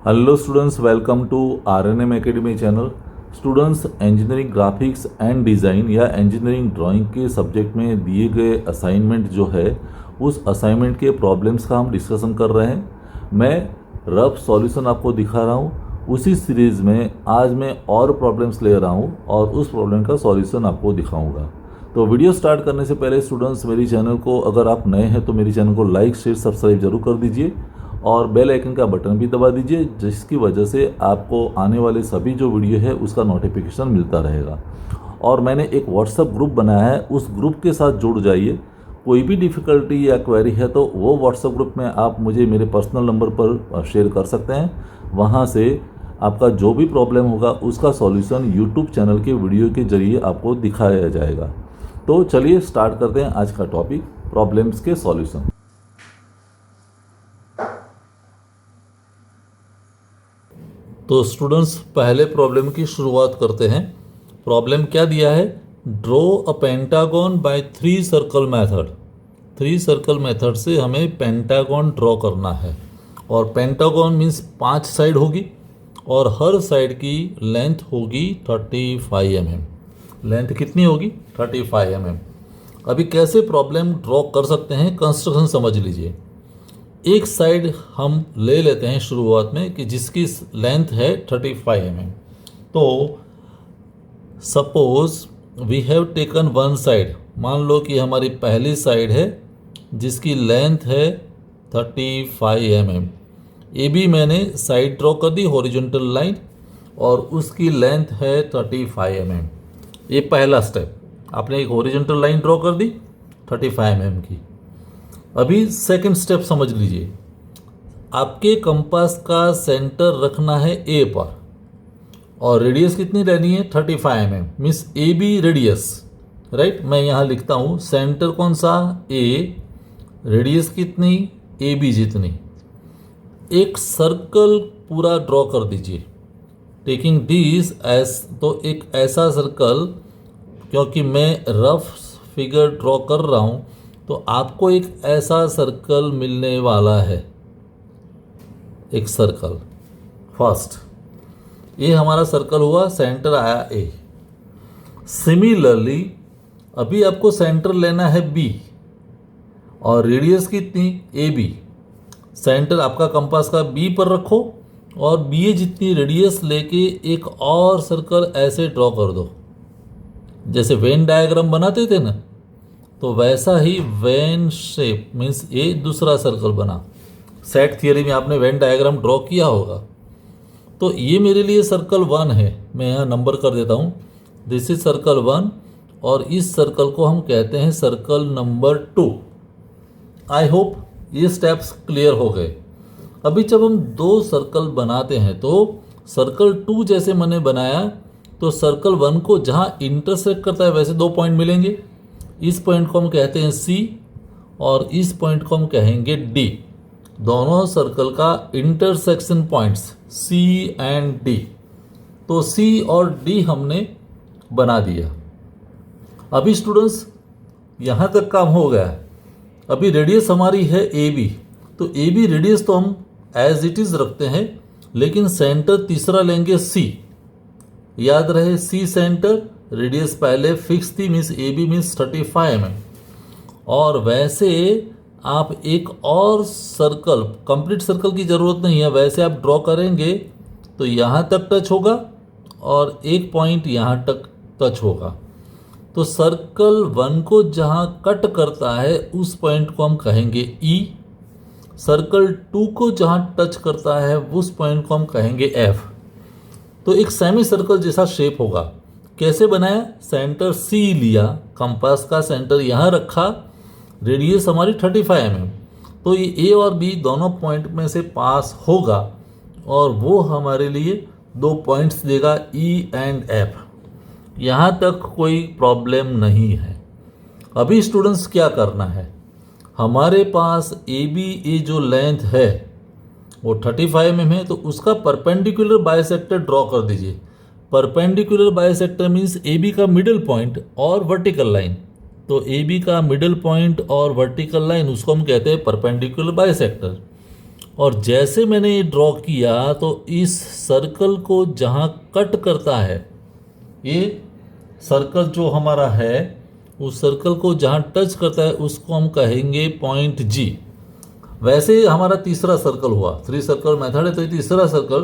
Hello students, welcome to RNM academy channel. Students, engineering graphics and design या engineering drawing के subject में दिए गए असाइनमेंट जो है उस असाइनमेंट के प्रॉब्लम्स का हम डिस्कशन कर रहे हैं। मैं रफ सॉल्यूशन आपको दिखा रहा हूँ। उसी सीरीज़ में आज मैं और प्रॉब्लम्स ले रहा हूँ और उस प्रॉब्लम का सॉल्यूशन आपको दिखाऊंगा। तो वीडियो स्टार्ट करने से पहले स्टूडेंट्स, मेरी चैनल को अगर आप नए हैं तो मेरी चैनल को लाइक शेयर सब्सक्राइब जरूर कर दीजिए और बेल आइकन का बटन भी दबा दीजिए, जिसकी वजह से आपको आने वाले सभी जो वीडियो है उसका नोटिफिकेशन मिलता रहेगा। और मैंने एक व्हाट्सएप ग्रुप बनाया है, उस ग्रुप के साथ जुड़ जाइए। कोई भी डिफ़िकल्टी या क्वेरी है तो वो व्हाट्सएप ग्रुप में आप मुझे मेरे पर्सनल नंबर पर शेयर कर सकते हैं। वहाँ से आपका जो भी प्रॉब्लम होगा उसका सॉल्यूशन यूट्यूब चैनल के वीडियो के जरिए आपको दिखाया जाएगा। तो चलिए स्टार्ट करते हैं आज का टॉपिक, प्रॉब्लम्स के सॉल्यूशन। तो स्टूडेंट्स, पहले प्रॉब्लम की शुरुआत करते हैं। प्रॉब्लम क्या दिया है? Draw a pentagon by 3 circle method. 3 circle method से हमें पेंटागन ड्रॉ करना है। और पेंटागन मीन्स 5 साइड होगी और हर साइड की लेंथ होगी 35 mm। लेंथ कितनी होगी? 35 mm। अभी कैसे प्रॉब्लम ड्रॉ कर सकते हैं, कंस्ट्रक्शन समझ लीजिए। एक साइड हम ले लेते हैं शुरुआत में कि जिसकी लेंथ है 35 mm। तो suppose we have taken one side. मान लो कि हमारी पहली साइड है जिसकी लेंथ है 35 mm। ये भी मैंने साइड ड्रॉ कर दी, हॉरिजॉन्टल लाइन, और उसकी लेंथ है 35 mm। ये पहला स्टेप, आपने एक हॉरिजॉन्टल लाइन ड्रॉ कर दी 35 mm की। अभी सेकंड स्टेप समझ लीजिए। आपके कंपास का सेंटर रखना है ए पर और रेडियस कितनी रहनी है? 35 mm, means A B radius, right. मैं यहाँ लिखता हूँ सेंटर कौन सा? ए, रेडियस कितनी? ए बी जितनी। एक सर्कल पूरा ड्रॉ कर दीजिए, टेकिंग दिस एज, तो एक ऐसा सर्कल, क्योंकि मैं रफ फिगर ड्रॉ कर रहा हूँ तो आपको एक ऐसा सर्कल मिलने वाला है। एक सर्कल फर्स्ट, ये हमारा सर्कल हुआ, सेंटर आया ए। सिमिलरली अभी आपको सेंटर लेना है बी और रेडियस कितनी? A B. सेंटर आपका कंपास का बी पर रखो और बी ए जितनी रेडियस लेके एक और सर्कल ऐसे ड्रॉ कर दो। जैसे वेन डायग्राम बनाते थे ना, तो वैसा ही वेन शेप, मीन्स ये दूसरा सर्कल बना। सेट थियरी में आपने वेन डायग्राम ड्रॉ किया होगा। तो ये मेरे लिए सर्कल 1 है, मैं यहाँ नंबर कर देता हूँ। दिस इज सर्कल 1 और इस सर्कल को हम कहते हैं सर्कल नंबर 2। आई होप ये स्टेप्स क्लियर हो गए। अभी जब हम 2 सर्कल बनाते हैं तो सर्कल 2 जैसे मैंने बनाया तो सर्कल 1 को जहाँ इंटरसेक्ट करता है वैसे 2 पॉइंट मिलेंगे। इस पॉइंट को हम कहते हैं सी और इस पॉइंट को हम कहेंगे डी। दोनों सर्कल का intersection points C and D. तो सी और डी हमने बना दिया। अभी स्टूडेंट्स, यहाँ तक काम हो गया है। अभी रेडियस हमारी है ए बी, तो ए बी रेडियस तो हम एज इट इज़ रखते हैं, लेकिन सेंटर तीसरा लेंगे सी। याद रहे सी सेंटर, रेडियस पहले फिक्स थी, means A B means 35 mm। और वैसे आप एक और सर्कल, कंप्लीट सर्कल की ज़रूरत नहीं है, वैसे आप ड्रॉ करेंगे तो यहाँ तक टच होगा और एक पॉइंट यहाँ तक टच होगा। तो सर्कल 1 को जहाँ कट करता है उस पॉइंट को हम कहेंगे ई। सर्कल 2 को जहाँ टच करता है उस पॉइंट को हम कहेंगे एफ। तो एक सेमी सर्कल जैसा शेप होगा। कैसे बनाया? सेंटर सी लिया, कंपास का सेंटर यहाँ रखा, रेडियस हमारी 35 mm। तो ये ए और बी दोनों पॉइंट में से पास होगा और वो हमारे लिए 2 पॉइंट्स देगा, ई एंड एफ। यहाँ तक कोई प्रॉब्लम नहीं है। अभी स्टूडेंट्स क्या करना है? हमारे पास ए बी ए जो लेंथ है वो 35 mm है, तो उसका परपेंडिकुलर बाइसेक्टर ड्रॉ कर दीजिए। Perpendicular bisector means A B का मिडिल पॉइंट और वर्टिकल लाइन। तो ए बी का मिडिल पॉइंट और वर्टिकल लाइन, उसको हम कहते हैं परपेंडिकुलर बाइसेक्टर। और जैसे मैंने ये ड्रॉ किया तो इस सर्कल को जहाँ कट करता है, ये सर्कल जो हमारा है उस सर्कल को जहाँ टच करता है उसको हम कहेंगे पॉइंट जी। वैसे हमारा तीसरा सर्कल हुआ, 3 सर्कल मेथड है, तो ये तीसरा सर्कल,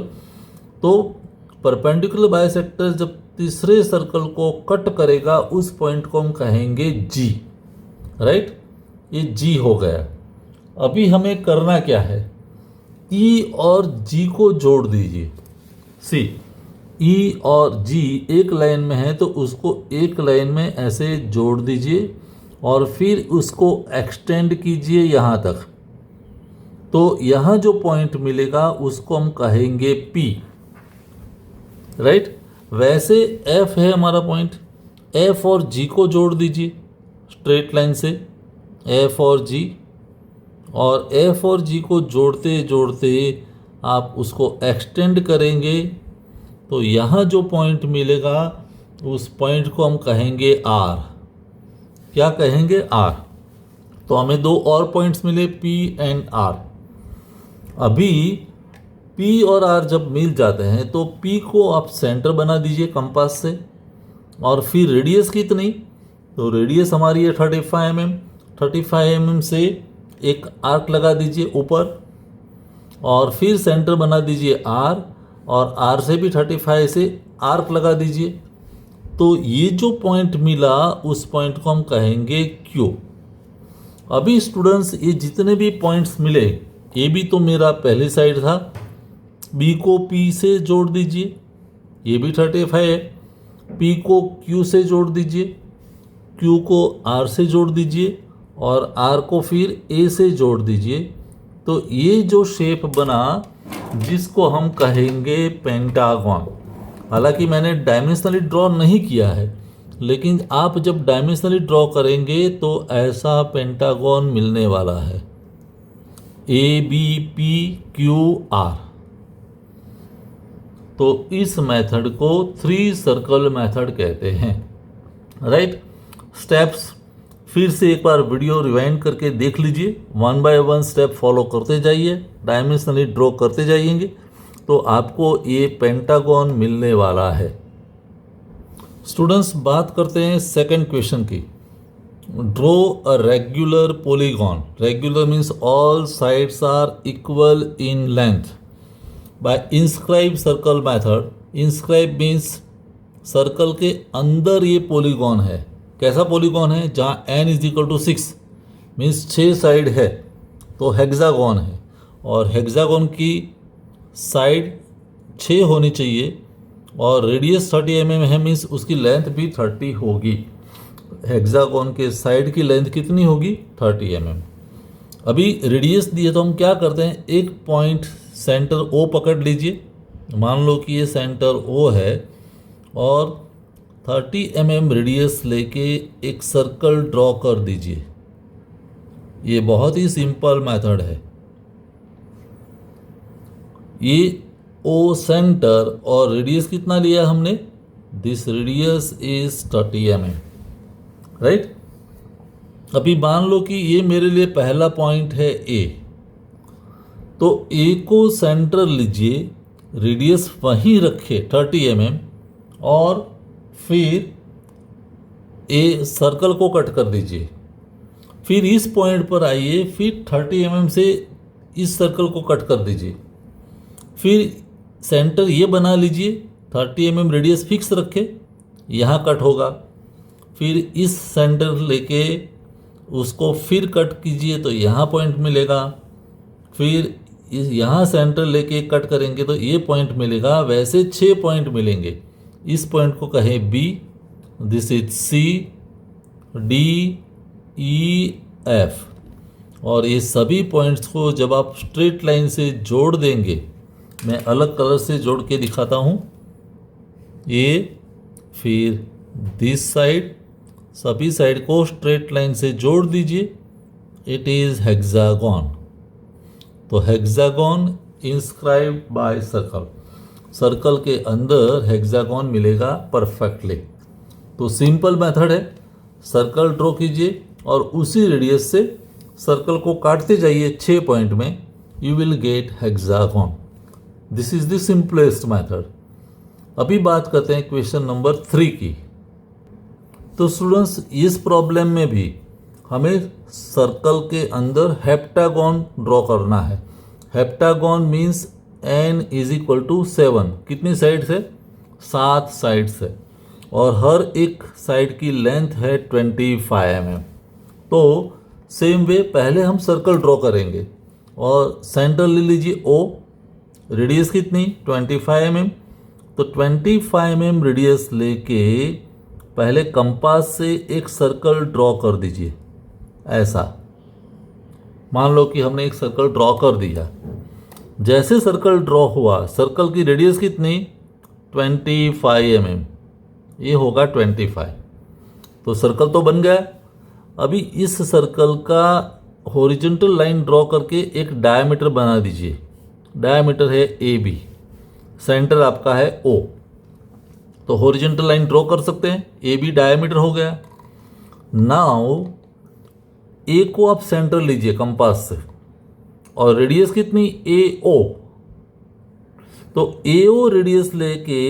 तो परपेंडिकुलर बाइसेक्टर जब तीसरे सर्कल को कट करेगा उस पॉइंट को हम कहेंगे जी। राइट, ये जी हो गया। अभी हमें करना क्या है, ई और जी को जोड़ दीजिए। सी, ई और जी एक लाइन में है तो उसको एक लाइन में ऐसे जोड़ दीजिए और फिर उसको एक्सटेंड कीजिए यहाँ तक। तो यहाँ जो पॉइंट मिलेगा उसको हम कहेंगे पी। राइट, वैसे एफ है हमारा पॉइंट, एफ और जी को जोड़ दीजिए स्ट्रेट लाइन से, एफ और जी, और एफ और जी को जोड़ते जोड़ते आप उसको एक्सटेंड करेंगे तो यहाँ जो पॉइंट मिलेगा उस पॉइंट को हम कहेंगे आर। क्या कहेंगे, आर। तो हमें 2 और पॉइंट्स मिले, पी एंड आर। अभी पी और आर जब मिल जाते हैं तो पी को आप सेंटर बना दीजिए कंपास से, और फिर रेडियस कितनी, तो रेडियस हमारी है 35 mm। 35 mm से एक आर्क लगा दीजिए ऊपर, और फिर सेंटर बना दीजिए आर, और आर से भी 35 से आर्क लगा दीजिए। तो ये जो पॉइंट मिला उस पॉइंट को हम कहेंगे क्यू। अभी स्टूडेंट्स ये जितने भी पॉइंट्स मिले, ए बी तो मेरा पहली साइड था, बी को पी से जोड़ दीजिए, ये भी 35 है, पी को क्यू से जोड़ दीजिए, क्यू को आर से जोड़ दीजिए, और आर को फिर ए से जोड़ दीजिए। तो ये जो शेप बना जिसको हम कहेंगे पेंटागन। हालांकि मैंने डायमेंशनली ड्रॉ नहीं किया है, लेकिन आप जब डायमेंशनली ड्रॉ करेंगे तो ऐसा पेंटागन मिलने वाला है, A B P Q R. तो इस मेथड को 3 सर्कल मेथड कहते हैं। राइट, स्टेप्स फिर से एक बार वीडियो रिवाइंड करके देख लीजिए, 1 बाय 1 स्टेप फॉलो करते जाइए, डायमेंशनली ड्रॉ करते जाइएंगे तो आपको ये पेंटागन मिलने वाला है। स्टूडेंट्स, बात करते हैं सेकंड क्वेश्चन की। Draw a regular polygon. Regular means all sides are equal in length by inscribe circle method. Inscribe means circle के अंदर ये पॉलीगॉन है। कैसा पॉलीगॉन है, जहाँ n = 6 मीन्स 6 साइड है तो हेक्सागोन है, और हेक्सागोन की साइड 6 होनी चाहिए, और रेडियस 30 mm है मीन्स उसकी लेंथ भी 30 होगी। हेक्सागोन के साइड की लेंथ कितनी होगी, 30 mm। अभी रेडियस दिए तो हम क्या करते हैं, एक पॉइंट सेंटर O पकड़ लीजिए, मान लो कि ये सेंटर O है, और 30 mm रेडियस लेके एक सर्कल ड्रॉ कर दीजिए। ये बहुत ही सिंपल मेथड है। ये O सेंटर और रेडियस कितना लिया हमने, this radius is 30 mm। Right, अभी मान लो कि ये मेरे लिए पहला पॉइंट है A, तो A को सेंटर लीजिए, रेडियस वहीं रखे 30 mm, और फिर ए सर्कल को कट कर दीजिए। फिर इस पॉइंट पर आइए, फिर 30 mm से इस सर्कल को कट कर दीजिए। फिर सेंटर ये बना लीजिए, 30 mm रेडियस फिक्स रखे, यहाँ कट होगा। फिर इस सेंटर लेके उसको फिर कट कीजिए तो यहाँ पॉइंट मिलेगा। फिर इस यहाँ सेंटर लेके कट करेंगे तो ये पॉइंट मिलेगा। वैसे 6 पॉइंट मिलेंगे। इस पॉइंट को कहें B, this is C, D, E, F, और ये सभी पॉइंट्स को जब आप स्ट्रेट लाइन से जोड़ देंगे, मैं अलग कलर से जोड़ के दिखाता हूँ, ये फिर दिस साइड, सभी साइड को स्ट्रेट लाइन से जोड़ दीजिए, इट इज हेक्सागोन। तो hexagon inscribed by circle, circle के अंदर हेक्सागोन मिलेगा परफेक्टली। तो सिंपल मेथड है, सर्कल ड्रॉ कीजिए और उसी रेडियस से सर्कल को काटते जाइए 6 पॉइंट में, you will get hexagon. This is the simplest method. अभी बात करते हैं क्वेश्चन नंबर 3 की। तो स्टूडेंट्स, इस प्रॉब्लम में भी हमें सर्कल के अंदर हेप्टागॉन ड्रॉ करना है। Heptagon means n is equal to 7। कितनी साइड्स है? 7 साइड्स है और हर एक साइड की लेंथ है 25 mm। तो सेम वे पहले हम सर्कल ड्रॉ करेंगे और सेंटर ले लीजिए O। रेडियस कितनी? 25 mm। तो 25 mm रेडियस लेके पहले कंपास से एक सर्कल ड्रॉ कर दीजिए। ऐसा मान लो कि हमने एक सर्कल ड्रॉ कर दिया। जैसे सर्कल ड्रॉ हुआ, सर्कल की रेडियस कितनी? 25 mm। ये होगा 25। तो सर्कल तो बन गया। अभी इस सर्कल का हॉरिजॉन्टल लाइन ड्रॉ करके एक डायमीटर बना दीजिए। डायमीटर है AB, सेंटर आपका है O। तो हॉरिजॉन्टल लाइन ड्रॉ कर सकते हैं। AB डायमीटर हो गया। नाउ A को आप सेंटर लीजिए कंपास से और रेडियस कितनी? AO। तो AO रेडियस लेके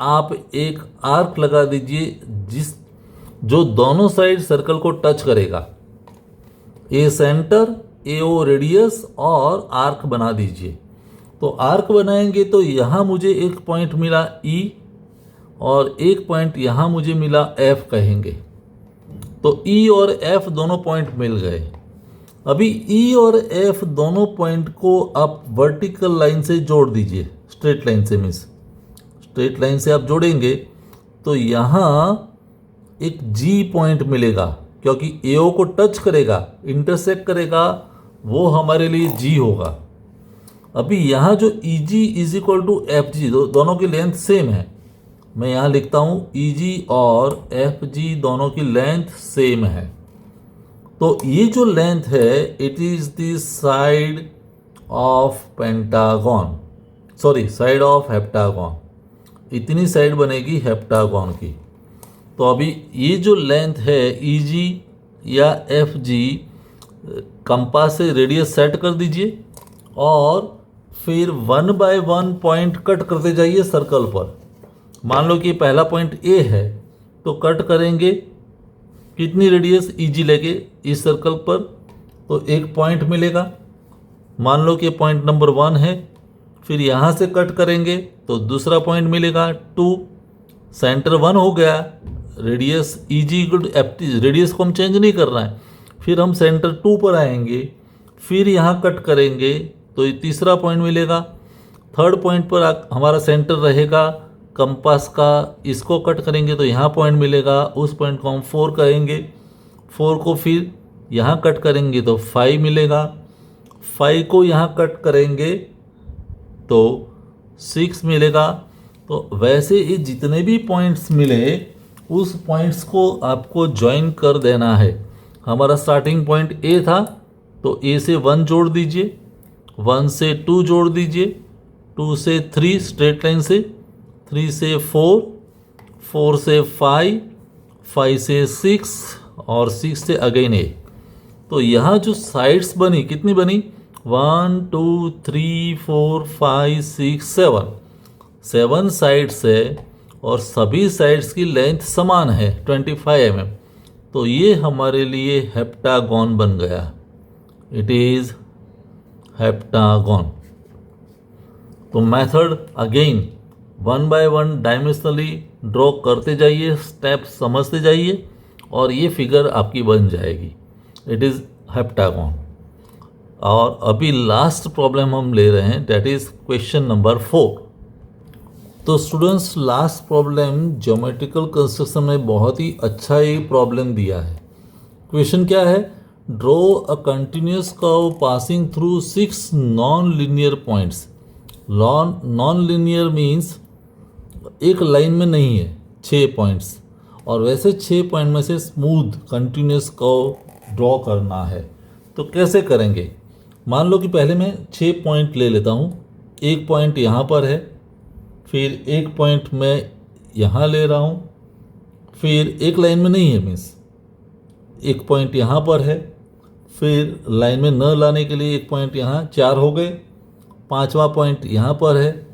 आप एक आर्क लगा दीजिए जो दोनों साइड सर्कल को टच करेगा। A सेंटर, AO रेडियस और आर्क बना दीजिए। तो आर्क बनाएंगे तो यहाँ मुझे एक पॉइंट मिला E और एक पॉइंट यहाँ मुझे मिला F कहेंगे। तो E और F दोनों पॉइंट मिल गए। अभी E और F दोनों पॉइंट को आप वर्टिकल लाइन से जोड़ दीजिए। स्ट्रेट लाइन से मीन्स स्ट्रेट लाइन से आप जोड़ेंगे तो यहाँ एक G पॉइंट मिलेगा, क्योंकि AO को टच करेगा, इंटरसेक्ट करेगा, वो हमारे लिए G होगा। अभी यहाँ जो EG is equal to FG, दोनों की लेंथ सेम है। मैं यहाँ लिखता हूँ EG और FG दोनों की लेंथ सेम है। तो ये जो लेंथ है it is the side of pentagon, sorry side of heptagon. इतनी साइड बनेगी हेप्टागन की। तो अभी ये जो लेंथ है EG या FG, कंपास से रेडियस सेट कर दीजिए और फिर 1 बाय 1 पॉइंट कट करते जाइए सर्कल पर। मान लो कि पहला पॉइंट A है तो कट करेंगे कितनी रेडियस EG लेके इस सर्कल पर, तो एक पॉइंट मिलेगा। मान लो कि पॉइंट नंबर 1 है, फिर यहाँ से कट करेंगे तो दूसरा पॉइंट मिलेगा 2। सेंटर 1 हो गया। Radius EG equal to FG, radius को हम चेंज नहीं कर रहा है। फिर हम सेंटर 2 पर आएंगे, फिर यहाँ कट करेंगे तो ये तीसरा पॉइंट मिलेगा। थर्ड पॉइंट पर हमारा सेंटर रहेगा कंपास का, इसको कट करेंगे तो यहाँ पॉइंट मिलेगा। उस पॉइंट को हम 4 कहेंगे। 4 को फिर यहाँ कट करेंगे तो 5 मिलेगा। 5 को यहाँ कट करेंगे तो 6 मिलेगा। तो वैसे ये जितने भी पॉइंट्स मिले उस पॉइंट्स को आपको ज्वाइन कर देना है। हमारा स्टार्टिंग पॉइंट A था तो A से 1 जोड़ दीजिए, 1 से 2 जोड़ दीजिए, 2 से 3 स्ट्रेट लाइन से, 3 से 4, 4 से 5, 5 से 6 और 6 से अगेन A। तो यहाँ जो साइड्स बनी कितनी बनी? 1 2 3 4 5 6 7, 7 साइड्स है और सभी साइड्स की लेंथ समान है 25 mm। तो ये हमारे लिए हेप्टागन बन गया। It is heptagon. तो method again 1 by 1 dimensionally draw करते जाइए, स्टेप समझते जाइए और ये फिगर आपकी बन जाएगी। It is heptagon. और अभी लास्ट प्रॉब्लम हम ले रहे हैं, दैट इज क्वेश्चन नंबर 4। तो students, last problem geometrical construction में बहुत ही अच्छा ये प्रॉब्लम दिया है। क्वेश्चन क्या है? ड्रॉ अ continuous curve passing through 6 non linear points. Non linear means एक लाइन में नहीं है, 6 पॉइंट्स, और वैसे 6 पॉइंट में से स्मूथ कंटिन्यूस कर्व ड्रॉ करना है। तो कैसे करेंगे? मान लो कि पहले मैं 6 पॉइंट ले लेता हूँ। एक पॉइंट यहाँ पर है, फिर एक पॉइंट मैं यहाँ ले रहा हूँ, फिर एक लाइन में नहीं है मीन्स एक पॉइंट यहाँ पर है, फिर लाइन में न लाने के लिए एक पॉइंट यहाँ, 4 हो गए, 5वां पॉइंट यहाँ पर है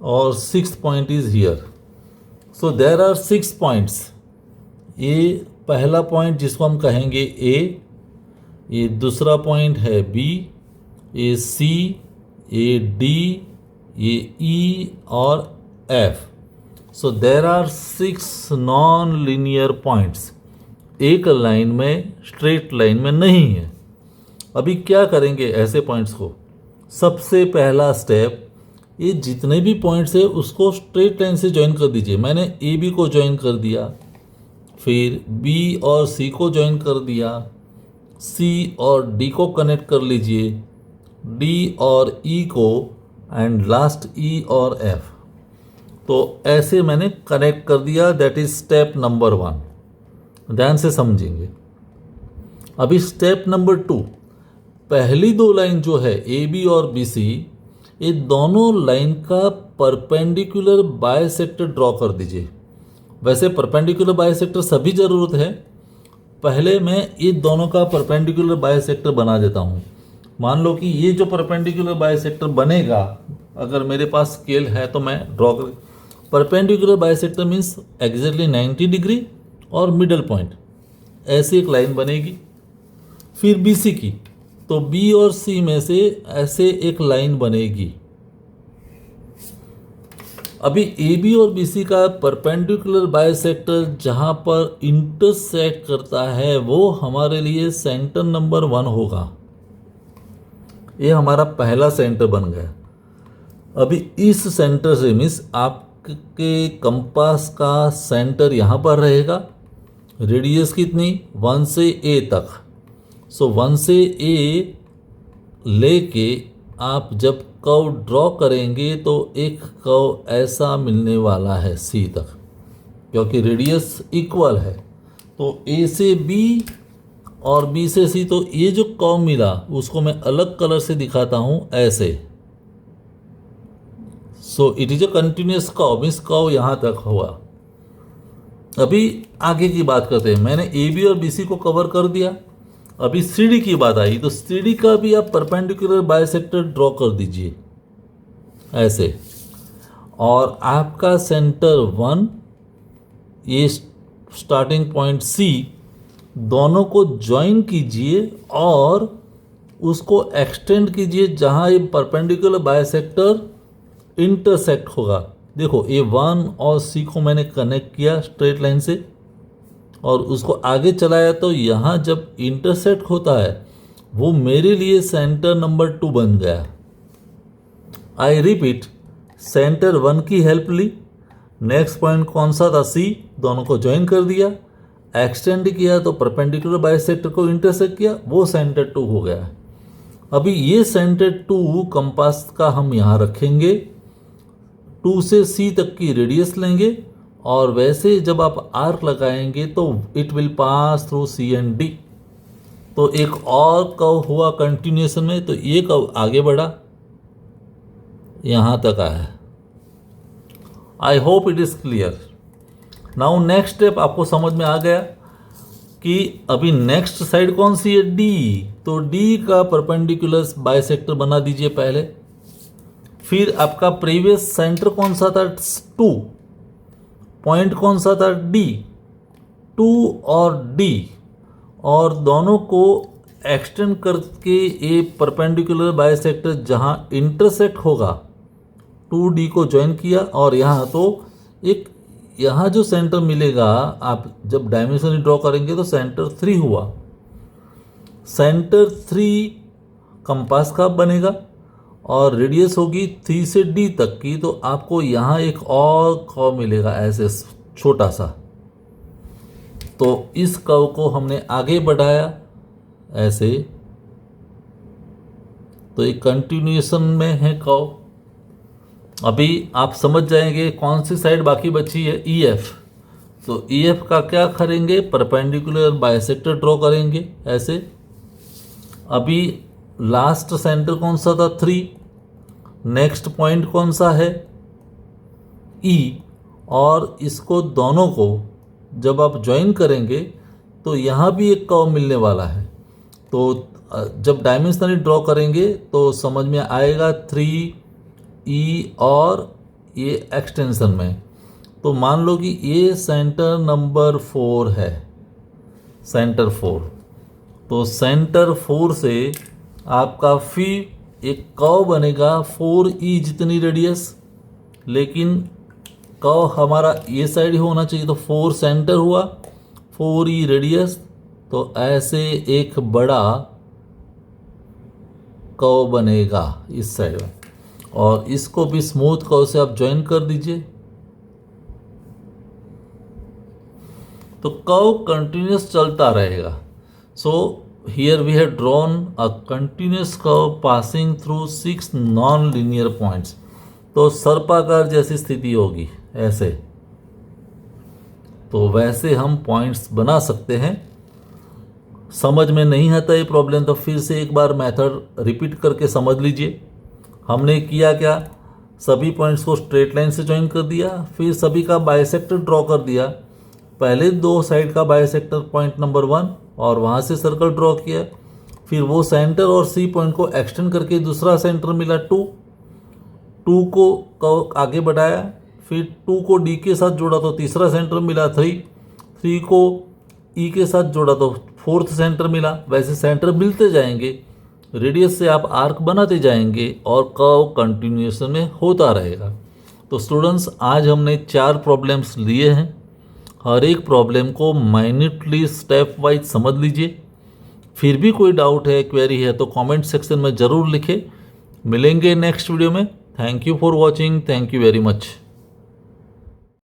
और 6th point is here. So there are 6 points. ये पहला पॉइंट जिसको हम कहेंगे ए, ये दूसरा पॉइंट है बी, ये सी, ये डी, ये ई और F. So there are 6 non linear points, एक लाइन में, स्ट्रेट लाइन में नहीं है। अभी क्या करेंगे ऐसे पॉइंट्स को? सबसे पहला स्टेप, ये जितने भी पॉइंट्स है उसको स्ट्रेट लाइन से ज्वाइन कर दीजिए। मैंने ए बी को ज्वाइन कर दिया, फिर बी और सी को ज्वाइन कर दिया, सी और डी को कनेक्ट कर लीजिए, डी और ई को, एंड लास्ट ई और एफ। तो ऐसे मैंने कनेक्ट कर दिया। That is step number 1। ध्यान से समझेंगे। अभी स्टेप नंबर 2, पहली 2 लाइन जो है ए बी और बी सी, ये दोनों लाइन का परपेंडिकुलर बायसेक्टर ड्रॉ कर दीजिए। वैसे परपेंडिकुलर बायसेक्टर सभी ज़रूरत है, पहले मैं ये दोनों का परपेंडिकुलर बायसेक्टर बना देता हूँ। मान लो कि ये जो परपेंडिकुलर बायसेक्टर बनेगा, अगर मेरे पास स्केल है तो मैं ड्रॉ कर, perpendicular bisector means exactly 90 degree और मिडल पॉइंट, ऐसी एक लाइन बनेगी। फिर बी सी की, तो बी और सी में से ऐसे एक लाइन बनेगी। अभी ए बी और बी सी का परपेंडिकुलर बायसेक्टर जहाँ पर इंटरसेक्ट करता है वो हमारे लिए सेंटर नंबर 1 होगा। ये हमारा पहला सेंटर बन गया। अभी इस सेंटर से मीन्स आपके कंपास का सेंटर यहाँ पर रहेगा। रेडियस कितनी? 1 से ए तक। सो 1 से ए लेके आप जब कर्व ड्रॉ करेंगे तो एक कर्व ऐसा मिलने वाला है सी तक, क्योंकि रेडियस इक्वल है। तो ए से बी और बी से सी, तो ये जो कर्व मिला उसको मैं अलग कलर से दिखाता हूँ ऐसे। So it is a continuous curve, means curve यहाँ तक हुआ। अभी आगे की बात करते हैं। मैंने ए बी और बी सी को कवर कर दिया। अभी सी डी की बात आई, तो सी डी का भी आप परपेंडिकुलर बायसेक्टर ड्रॉ कर दीजिए ऐसे। और आपका सेंटर 1, ये स्टार्टिंग पॉइंट सी, दोनों को ज्वाइन कीजिए और उसको एक्सटेंड कीजिए जहाँ ये परपेंडिकुलर बायसेक्टर इंटरसेक्ट होगा। देखो A1 और C को मैंने कनेक्ट किया स्ट्रेट लाइन से और उसको आगे चलाया, तो यहाँ जब इंटरसेक्ट होता है वो मेरे लिए सेंटर नंबर 2 बन गया। आई रिपीट, सेंटर 1 की हेल्प ली, नेक्स्ट पॉइंट कौन सा था? C, दोनों को ज्वाइन कर दिया, एक्सटेंड किया तो परपेंडिकुलर बायसेक्टर को इंटरसेक्ट किया, वो सेंटर 2 हो गया। अभी ये सेंटर 2 कंपास का हम यहाँ रखेंगे, 2 से C तक की रेडियस लेंगे और वैसे जब आप आर्क लगाएंगे तो it will pass through C and D। तो एक और कर्व हुआ कंटिन्यूएशन में, तो ये कर्व आगे बढ़ा, यहाँ तक आया। I hope it is clear. Now next step आपको समझ में आ गया कि अभी नेक्स्ट साइड कौन सी है? D। तो D का परपेंडिकुलर बायसेक्टर बना दीजिए पहले। फिर आपका प्रीवियस सेंटर कौन सा था? 2। पॉइंट कौन सा था? D। 2 और D, और दोनों को एक्सटेंड करके ये परपेंडिकुलर बायसेक्टर जहाँ इंटरसेक्ट होगा 2D को ज्वाइन किया, और यहाँ तो एक यहाँ जो सेंटर मिलेगा, आप जब डायमेंशन ड्रॉ करेंगे तो सेंटर 3 हुआ। सेंटर 3 कंपास का बनेगा और रेडियस होगी 3 से D तक की, तो आपको यहाँ एक और कर्व मिलेगा ऐसे छोटा सा। तो इस कर्व को हमने आगे बढ़ाया ऐसे, तो एक कंटिन्यूएशन में है कर्व। अभी आप समझ जाएंगे कौन सी साइड बाकी बची है? EF। तो EF का क्या करेंगे? परपेंडिकुलर बायसेक्टर ड्रॉ करेंगे ऐसे। अभी लास्ट सेंटर कौन सा था? 3। नेक्स्ट पॉइंट कौन सा है? E। और इसको दोनों को जब आप ज्वाइन करेंगे तो यहाँ भी एक कर्व मिलने वाला है। तो जब डायमेंशनली ड्रॉ करेंगे तो समझ में आएगा 3E और ये एक्सटेंशन में। तो मान लो कि ये सेंटर नंबर 4 है, सेंटर 4। तो सेंटर 4 से आपका फिर एक कर्व बनेगा 4E जितनी रेडियस, लेकिन कर्व हमारा ये साइड ही होना चाहिए। तो 4 सेंटर हुआ, 4E रेडियस, तो ऐसे एक बड़ा कर्व बनेगा इस साइड में, और इसको भी स्मूथ कर्व से आप ज्वाइन कर दीजिए। तो कर्व कंटिन्यूस चलता रहेगा। So here we have drawn a continuous curve passing through 6 non linear points. तो सर्पाकार जैसी स्थिति होगी ऐसे। तो वैसे हम पॉइंट्स बना सकते हैं। समझ में नहीं आता ये प्रॉब्लम तो फिर से एक बार मेथड रिपीट करके समझ लीजिए। हमने किया क्या, सभी पॉइंट्स को स्ट्रेट लाइन से ज्वाइन कर दिया, फिर सभी का बाइसेक्टर ड्रॉ कर दिया। पहले 2 साइड का बाइसेक्टर पॉइंट नंबर 1 और वहाँ से सर्कल ड्रॉ किया। फिर वो सेंटर और सी पॉइंट को एक्सटेंड करके दूसरा सेंटर मिला 2 को आगे बढ़ाया, फिर 2 को डी के साथ जोड़ा तो तीसरा सेंटर मिला 3 को ई के साथ जोड़ा तो 4th सेंटर मिला। वैसे सेंटर मिलते जाएंगे, रेडियस से आप आर्क बनाते जाएंगे और कर्व कंटिन्यूएशन में होता रहेगा। तो स्टूडेंट्स, आज हमने 4 प्रॉब्लम्स लिए हैं। हर एक प्रॉब्लम को माइन्यूटली स्टेप वाइज समझ लीजिए। फिर भी कोई डाउट है, क्वेरी है तो कमेंट सेक्शन में ज़रूर लिखें। मिलेंगे नेक्स्ट वीडियो में। Thank you for watching. Thank you very much.